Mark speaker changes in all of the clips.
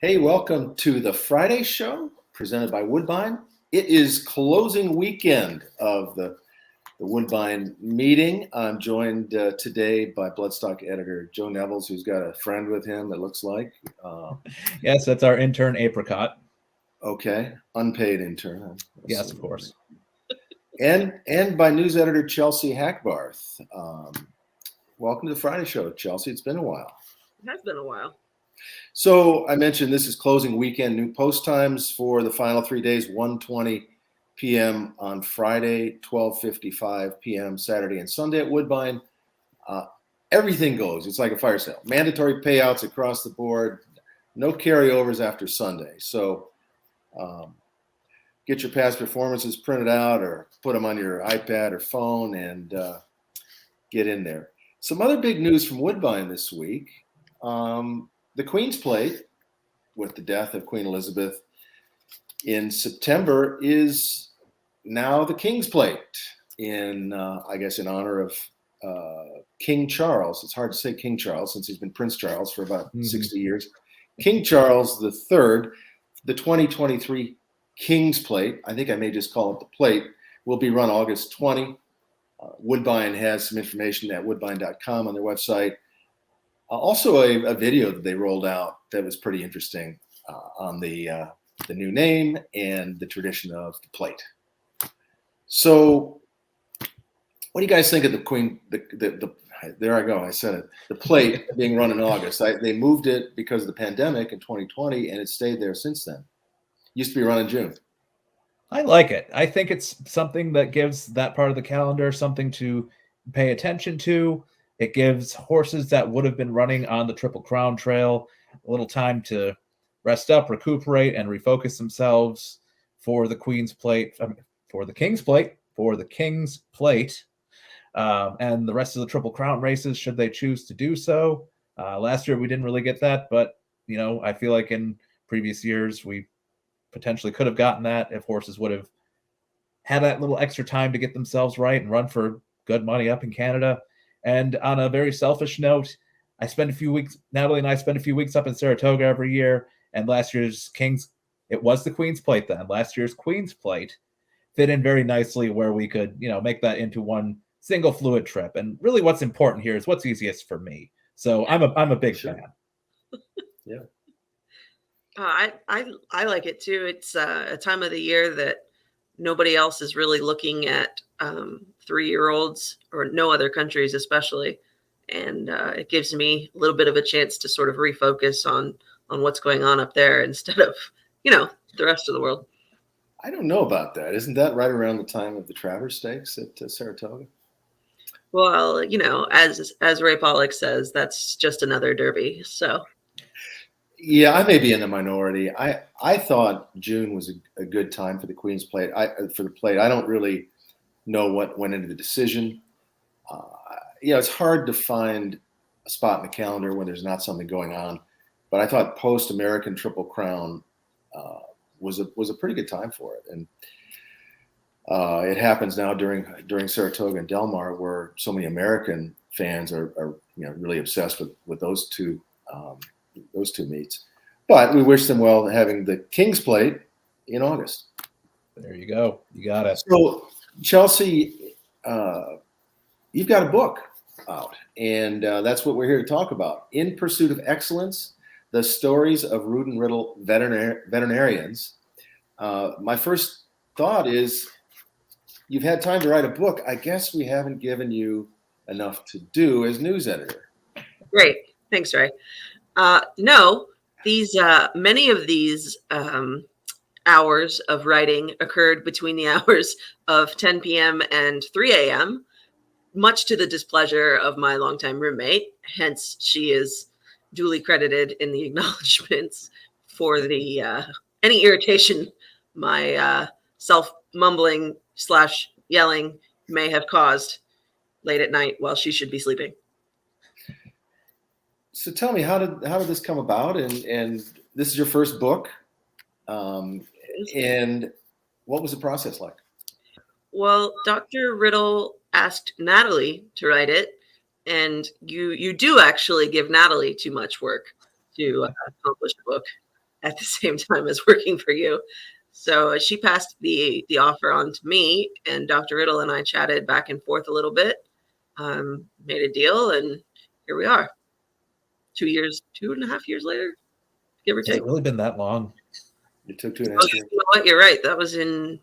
Speaker 1: Hey, welcome to the Friday show presented by Woodbine. It is closing weekend of the Woodbine meeting. I'm joined today by bloodstock editor Joe Nevills, who's got a friend with him, it looks like.
Speaker 2: Yes, that's our intern Apricot.
Speaker 1: Okay, unpaid intern.
Speaker 2: Yes, of course.
Speaker 1: And by news editor Chelsea Hackbarth. Welcome to the Friday show, Chelsea. It's been a while.
Speaker 3: It has been a while.
Speaker 1: So I mentioned this is closing weekend. New post times for the final 3 days: 1:20 p.m. on Friday, 12:55 p.m. Saturday and Sunday at Woodbine. Everything goes. It's like a fire sale. Mandatory payouts across the board. No carryovers after Sunday. So get your past performances printed out or put them on your iPad or phone and get in there. Some other big news from Woodbine this week. The Queen's Plate, with the death of Queen Elizabeth in September, is now the King's Plate in honor of King Charles. It's hard to say King Charles since he's been Prince Charles for about 60 years. King Charles III, the 2023 King's Plate, I think I may just call it the plate, will be run August 20. Woodbine has some information at woodbine.com on their website. Also, a video that they rolled out that was pretty interesting on the new name and the tradition of the plate. So, what do you guys think of the Queen? There I go. I said it. The plate being run in August. They moved it because of the pandemic in 2020, and it stayed there since then. Used to be run in June.
Speaker 2: I like it. I think it's something that gives that part of the calendar something to pay attention to. It gives horses that would have been running on the Triple Crown Trail a little time to rest up, recuperate, and refocus themselves for the Queen's Plate, for the King's Plate, and the rest of the Triple Crown races, should they choose to do so. Last year, we didn't really get that, but, I feel like in previous years, we potentially could have gotten that if horses would have had that little extra time to get themselves right and run for good money up in Canada. And on a very selfish note, Natalie and I spend a few weeks up in Saratoga every year. And last year's it was the Queen's Plate then. Last year's Queen's Plate fit in very nicely where we could, make that into one single fluid trip. And really what's important here is what's easiest for me. So I'm a big fan.
Speaker 1: Yeah.
Speaker 3: I like it too. It's a time of the year that nobody else is really looking at 3-year-olds, or no other countries especially, and it gives me a little bit of a chance to sort of refocus on what's going on up there instead of the rest of the world.
Speaker 1: I don't know about that. Isn't that right around the time of the Travers Stakes at Saratoga?
Speaker 3: Well, as Ray Paulick says, that's just another Derby. So
Speaker 1: yeah, I may be in the minority. I thought June was a good time for the Queen's Plate. For the plate, I don't really know what went into the decision. It's hard to find a spot in the calendar when there's not something going on. But I thought post-American Triple Crown was a pretty good time for it, and it happens now during Saratoga and Del Mar, where so many American fans are really obsessed with those two meets. But we wish them well having the King's Plate in August.
Speaker 2: There you go. You got it.
Speaker 1: So, Chelsea, you've got a book out, and that's what we're here to talk about. In Pursuit of Excellence, the stories of Rood Riddle veterinarians. My first thought is, you've had time to write a book. I guess we haven't given you enough to do as news editor.
Speaker 3: Great. Thanks, Ray. No, many of these hours of writing occurred between the hours of 10 p.m. and 3 a.m., much to the displeasure of my longtime roommate. Hence, she is duly credited in the acknowledgments for the any irritation my self-mumbling / yelling may have caused late at night while she should be sleeping.
Speaker 1: So tell me, how did this come about? And this is your first book, and what was the process like?
Speaker 3: Well, Dr. Riddle asked Natalie to write it, and you do actually give Natalie too much work to accomplish a book, at the same time as working for you. So she passed the offer on to me, and Dr. Riddle and I chatted back and forth a little bit, made a deal, and here we are. 2.5 years later, give or
Speaker 2: Has
Speaker 3: take.
Speaker 2: it really been that long?
Speaker 1: It took 2.5
Speaker 3: Oh,
Speaker 1: years.
Speaker 3: you know what? You're right. That was in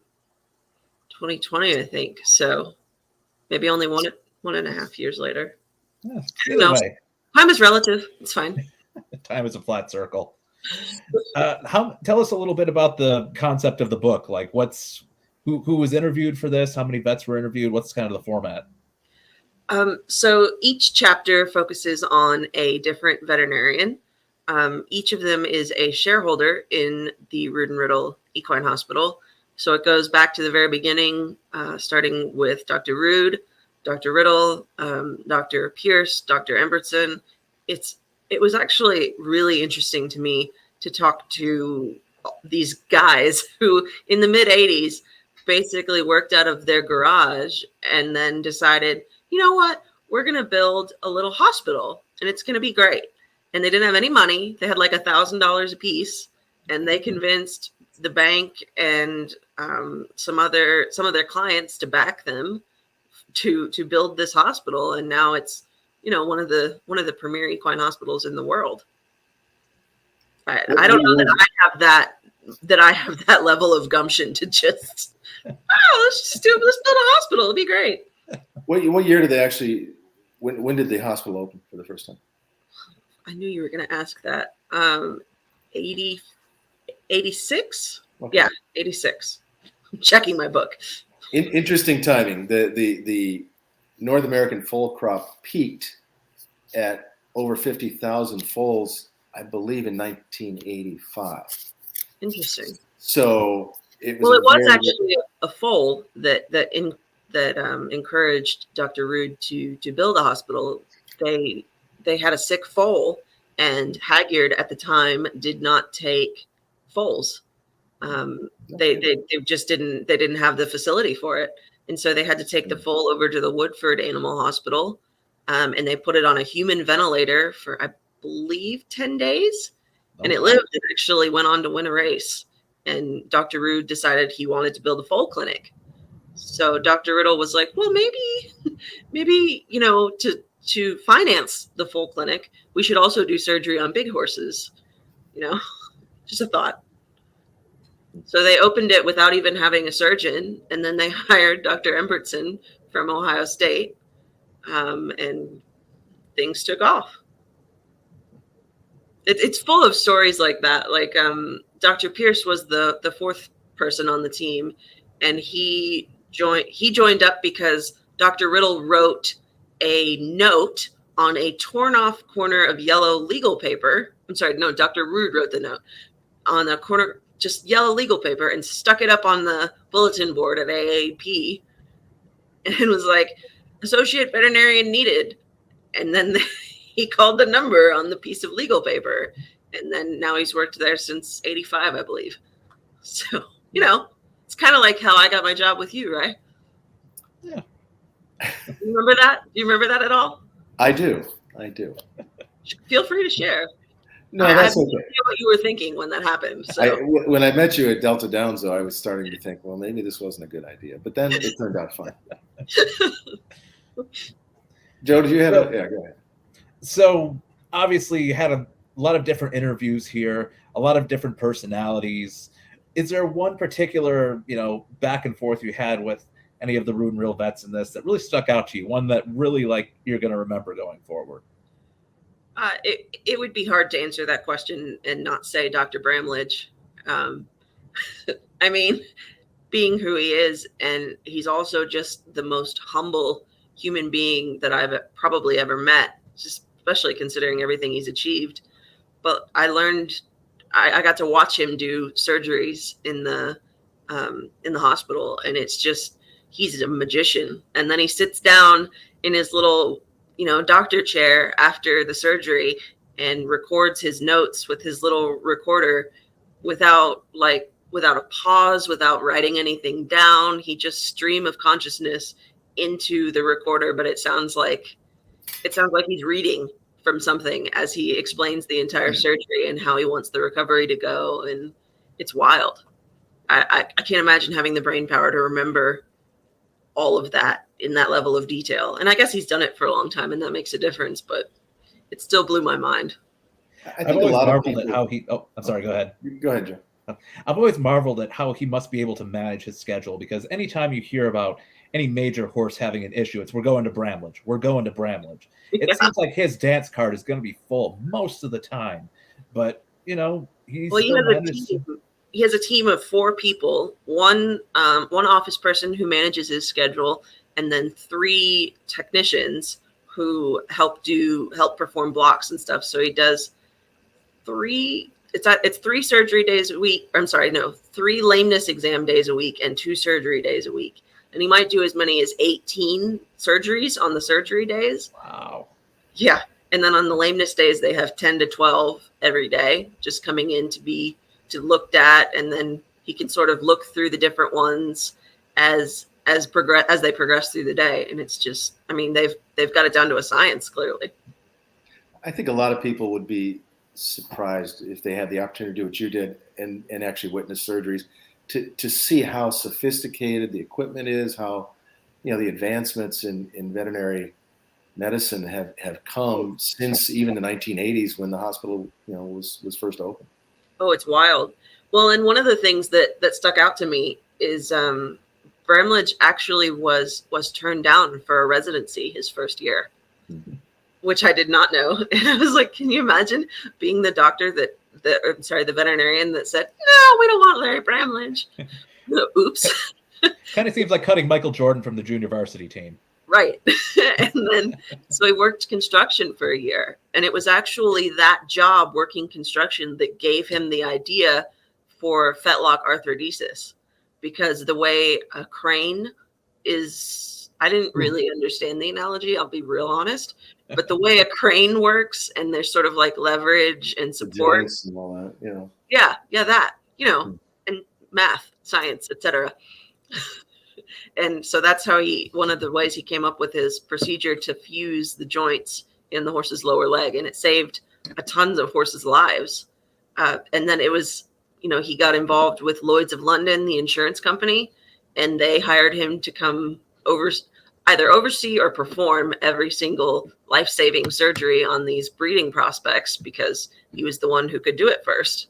Speaker 3: 2020, I think. So maybe only 1.5 years later.
Speaker 2: Yeah,
Speaker 3: Who
Speaker 2: either
Speaker 3: knows?
Speaker 2: way,
Speaker 3: Time is relative. It's fine.
Speaker 2: time is a flat circle. Tell us a little bit about the concept of the book. Like, who was interviewed for this? How many vets were interviewed? What's kind of the format?
Speaker 3: So each chapter focuses on a different veterinarian. Each of them is a shareholder in the Rood Riddle Equine Hospital. So it goes back to the very beginning, starting with Dr. Rood, Dr. Riddle, Dr. Pierce, Dr. Embertson. It was actually really interesting to me to talk to these guys who in the mid 80s basically worked out of their garage and then decided, you know what, we're going to build a little hospital and it's going to be great. And they didn't have any money. They had like $1,000 a piece, and they convinced the bank and some of their clients to back them to build this hospital. And now it's, one of the premier equine hospitals in the world. I don't know that I have that level of gumption to just, let's build a hospital. It'll be great.
Speaker 1: What year did they actually? When did the hospital open for the first time?
Speaker 3: I knew you were going to ask that. 86.
Speaker 1: Okay.
Speaker 3: Yeah, 86. I'm checking my book.
Speaker 1: Interesting timing. The North American foal crop peaked at over 50,000 foals, I believe, in 1985.
Speaker 3: Interesting.
Speaker 1: So it was.
Speaker 3: Well, it was actually a foal that encouraged Dr. Rood to build a hospital. They had a sick foal, and Hackbarth at the time did not take foals. They just didn't have the facility for it, and so they had to take the foal over to the Woodford Animal Hospital, and they put it on a human ventilator for, I believe, 10 days, and it lived and actually went on to win a race. And Dr. Rood decided he wanted to build a foal clinic. So Dr. Riddle was like, well, maybe, to finance the foal clinic, we should also do surgery on big horses, just a thought. So they opened it without even having a surgeon. And then they hired Dr. Embertson from Ohio State, and things took off. It's full of stories like that. Like Dr. Pierce was the fourth person on the team, and he joined up because Dr. Riddle wrote a note on a torn off corner of yellow legal paper. I'm sorry, no, Dr. Rood wrote the note on a corner, just yellow legal paper, and stuck it up on the bulletin board at AAP, and was like, associate veterinarian needed. And then he called the number on the piece of legal paper. And then now he's worked there since 85, I believe. So, it's kind of like how I got my job with you, right?
Speaker 2: Yeah.
Speaker 3: You remember that? Do you remember that at all?
Speaker 1: I do.
Speaker 3: Feel free to share.
Speaker 1: No, that's okay.
Speaker 3: I know what you were thinking when that happened. So.
Speaker 1: When I met you at Delta Downs, though, I was starting to think, well, maybe this wasn't a good idea. But then it turned out fine. Joe, did you have yeah, go ahead.
Speaker 2: So obviously you had a lot of different interviews here, a lot of different personalities. Is there one particular, back and forth you had with any of the Rood Riddle vets in this that really stuck out to you? One that really you're going to remember going forward?
Speaker 3: It would be hard to answer that question and not say Dr. Bramlage. I mean, being who he is, and he's also just the most humble human being that I've probably ever met, especially considering everything he's achieved. But I got to watch him do surgeries in the hospital, and it's just, he's a magician. And then he sits down in his little, doctor chair after the surgery and records his notes with his little recorder without a pause, without writing anything down. He just stream of consciousness into the recorder, but it sounds like he's reading from something as he explains the entire surgery and how he wants the recovery to go. And it's wild. I can't imagine having the brain power to remember all of that in that level of detail. And I guess he's done it for a long time and that makes a difference, but it still blew my mind.
Speaker 1: I
Speaker 2: I've
Speaker 1: think a
Speaker 2: always
Speaker 1: lot of
Speaker 2: marveled
Speaker 1: people.
Speaker 2: at how he. Oh, I'm sorry. Go ahead.
Speaker 1: Go ahead, Joe.
Speaker 2: I've always marveled at how he must be able to manage his schedule, because anytime you hear about any major horse having an issue, it's we're going to Bramlage. We're going to Bramlage. It
Speaker 3: Yeah.
Speaker 2: seems like his dance card is going to be full most of the time, but he
Speaker 3: Well,
Speaker 2: still manages.
Speaker 3: he has a team of 4 people, one office person who manages his schedule, and then 3 technicians who help perform blocks and stuff. So he does 3 surgery days a week. I'm sorry, no, 3 lameness exam days a week and 2 surgery days a week. And he might do as many as 18 surgeries on the surgery days.
Speaker 2: Wow.
Speaker 3: Yeah. And then on the lameness days, they have 10 to 12 every day just coming in to looked at. And then he can sort of look through the different ones as they progress through the day. And it's just, I mean, they've got it down to a science, clearly.
Speaker 1: I think a lot of people would be surprised if they had the opportunity to do what you did and actually witness surgeries to see how sophisticated the equipment is, how the advancements in veterinary medicine have come since even the 1980s when the hospital was first opened.
Speaker 3: Oh, it's wild. Well, and one of the things that stuck out to me is Bramlage actually was turned down for a residency his first year, which I did not know. And I was like, can you imagine being the doctor the veterinarian that said, no, we don't want Larry Bramlage. Oops.
Speaker 2: Kind of seems like cutting Michael Jordan from the junior varsity team.
Speaker 3: Right. And then, so he worked construction for a year. And it was actually that job working construction that gave him the idea for fetlock arthrodesis, because the way a crane is, I didn't really understand the analogy, I'll be real honest, but the way a crane works and there's sort of like leverage and support.
Speaker 1: And all that,
Speaker 3: Yeah, that, and math, science, etc. And so that's how one of the ways he came up with his procedure to fuse the joints in the horse's lower leg. And it saved a tons of horses' lives. And then it was, he got involved with Lloyd's of London, the insurance company, and they hired him to come either oversee or perform every single life-saving surgery on these breeding prospects because he was the one who could do it first.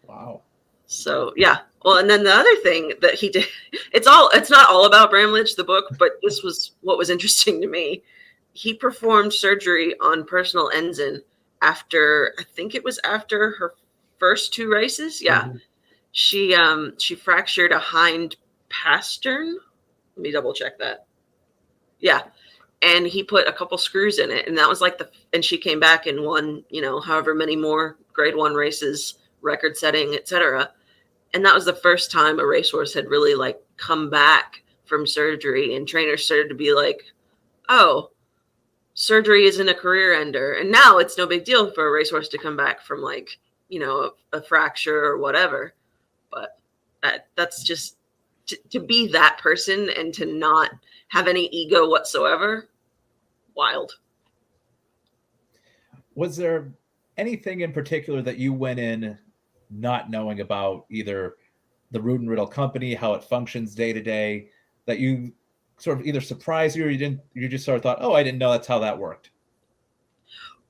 Speaker 2: Wow.
Speaker 3: So, yeah. Well, and then the other thing that he did, it's not all about Bramlage, the book, but this was what was interesting to me. He performed surgery on Personal Ensign after her first 2 races. Yeah. Mm-hmm. She fractured a hind pastern. Let me double check that. Yeah. And he put a couple screws in it. And that was and she came back and won, however many more grade 1 races, record setting, etc. And that was the first time a racehorse had really come back from surgery, and trainers started to be like, oh, surgery isn't a career ender. And now it's no big deal for a racehorse to come back from a fracture or whatever. But that's just to be that person and to not have any ego whatsoever. Wild.
Speaker 2: Was there anything in particular that you went in not knowing about either the Rood Riddle company, how it functions day to day, that you sort of either surprised you or you just sort of thought, oh, I didn't know that's how that worked?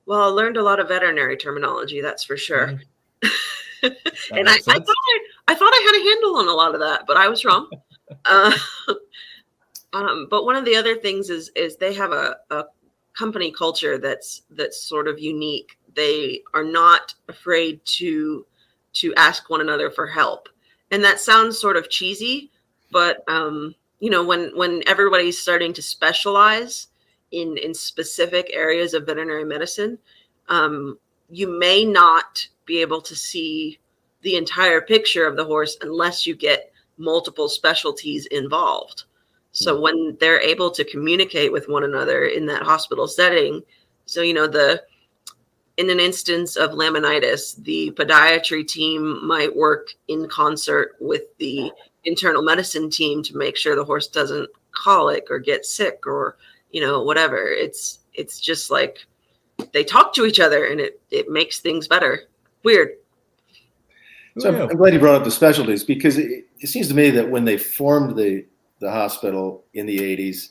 Speaker 3: Well, I learned a lot of veterinary terminology, that's for sure.
Speaker 2: Mm-hmm.
Speaker 3: And I thought I had a handle on a lot of that, but I was wrong. But one of the other things is they have a company culture that's sort of unique. They are not afraid to ask one another for help. And that sounds sort of cheesy, but when everybody's starting to specialize in specific areas of veterinary medicine, you may not be able to see the entire picture of the horse unless you get multiple specialties involved. So when they're able to communicate with one another in that hospital setting, so in an instance of laminitis, the podiatry team might work in concert with the internal medicine team to make sure the horse doesn't colic or get sick or, whatever. It's just like they talk to each other, and it makes things better. Weird.
Speaker 1: So I'm glad you brought up the specialties, because it seems to me that when they formed the hospital in the 80s,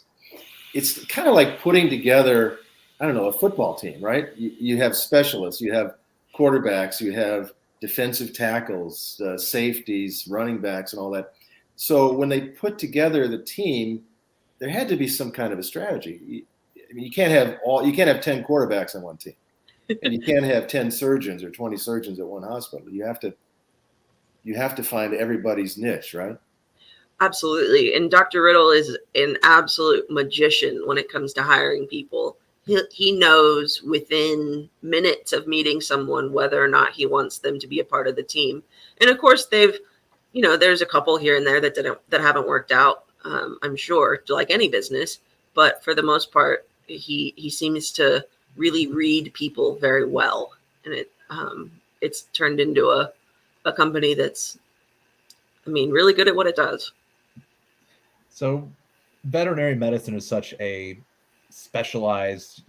Speaker 1: it's kind of like putting together, I don't know, a football team, right? You have specialists, you have quarterbacks, you have defensive tackles, safeties, running backs, and all that. So when they put together the team, there had to be some kind of a strategy. I mean, you can't have 10 quarterbacks on one team, and you can't have 10 surgeons or 20 surgeons at one hospital. You have to find everybody's niche, right?
Speaker 3: Absolutely. And Dr. Riddle is an absolute magician when it comes to hiring people. He knows within minutes of meeting someone whether or not he wants them to be a part of the team. And of course, there's a couple here and there that haven't worked out. I'm sure, like any business, but for the most part, he seems to really read people very well, and it's turned into a company that's, really good at what it does.
Speaker 2: So veterinary medicine is such a specialized,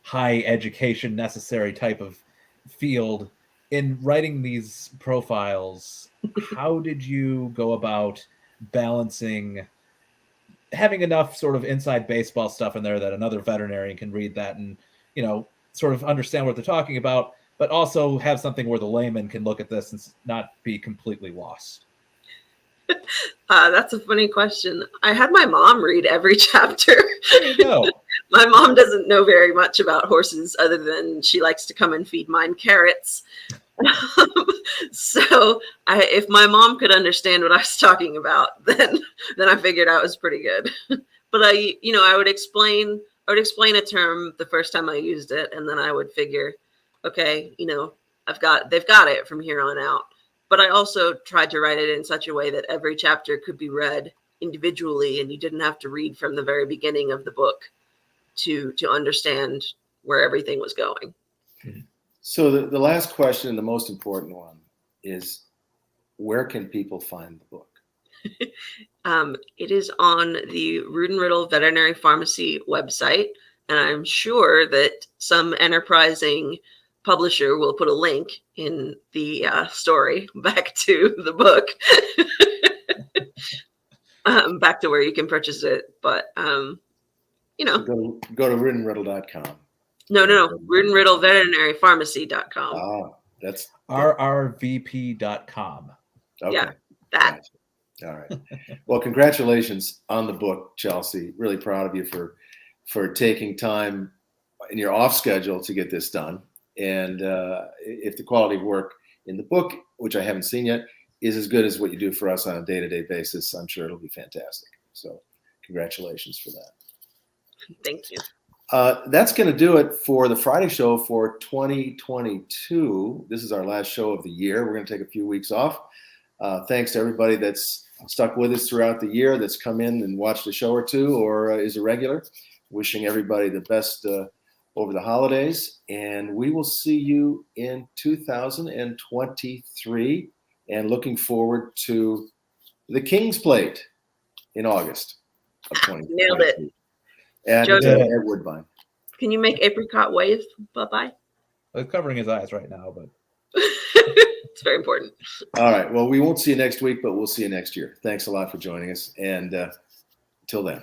Speaker 2: high education necessary type of field. In writing these profiles, how did you go about balancing having enough sort of inside baseball stuff in there that another veterinarian can read that and, sort of understand what they're talking about, but also have something where the layman can look at this and not be completely lost?
Speaker 3: That's a funny question. I had my mom read every chapter.
Speaker 2: There you go.
Speaker 3: My mom doesn't know very much about horses other than she likes to come and feed mine carrots. So if my mom could understand what I was talking about, then I figured I was pretty good. But I would explain a term the first time I used it, and then I would figure, okay, they've got it from here on out. But I also tried to write it in such a way that every chapter could be read individually, and you didn't have to read from the very beginning of the book to understand where everything was going.
Speaker 1: So the last question, and the most important one, is where can people find the book?
Speaker 3: It is on the Rood Riddle Veterinary Pharmacy website, and I'm sure that some enterprising publisher will put a link in the story back to the book, back to where you can purchase it. But
Speaker 1: So go to roodandriddle.com.
Speaker 3: No. Rood Riddle Veterinary Pharmacy.com.
Speaker 1: Ah, that's
Speaker 2: rrvp.com.
Speaker 1: okay.
Speaker 3: Yeah, that.
Speaker 1: Gotcha. All right. Well, congratulations on the book, Chelsea. Really proud of you for taking time in your off schedule to get this done. And if the quality of work in the book, which I haven't seen yet, is as good as what you do for us on a day-to-day basis, I'm sure it'll be fantastic. So congratulations for that.
Speaker 3: Thank you.
Speaker 1: That's going to do it for the Friday show for 2022. This is our last show of the year. We're going to take a few weeks off. Thanks to everybody that's stuck with us throughout the year, that's come in and watched a show or two, or is a regular. Wishing everybody the best over the holidays, and we will see you in 2023, and looking forward to the King's Plate in August of 2023.
Speaker 3: Nailed it.
Speaker 1: At Woodbine.
Speaker 3: Can you make apricot wave? Bye-bye.
Speaker 2: I'm covering his eyes right now, but
Speaker 3: it's very important.
Speaker 1: All right. Well, we won't see you next week, but we'll see you next year. Thanks a lot for joining us, and until then.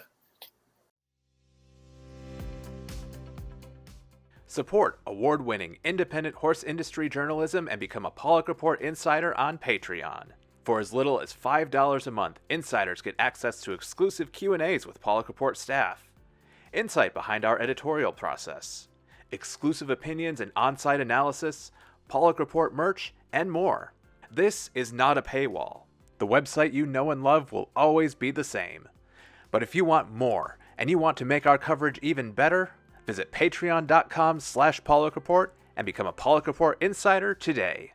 Speaker 4: Support award-winning independent horse industry journalism and become a Paulick Report Insider on Patreon. For as little as $5 a month, insiders get access to exclusive Q&As with Paulick Report staff, insight behind our editorial process, exclusive opinions and on-site analysis, Paulick Report merch, and more. This is not a paywall. The website you know and love will always be the same. But if you want more, and you want to make our coverage even better, visit patreon.com/Paulick Report and become a Paulick Report Insider today.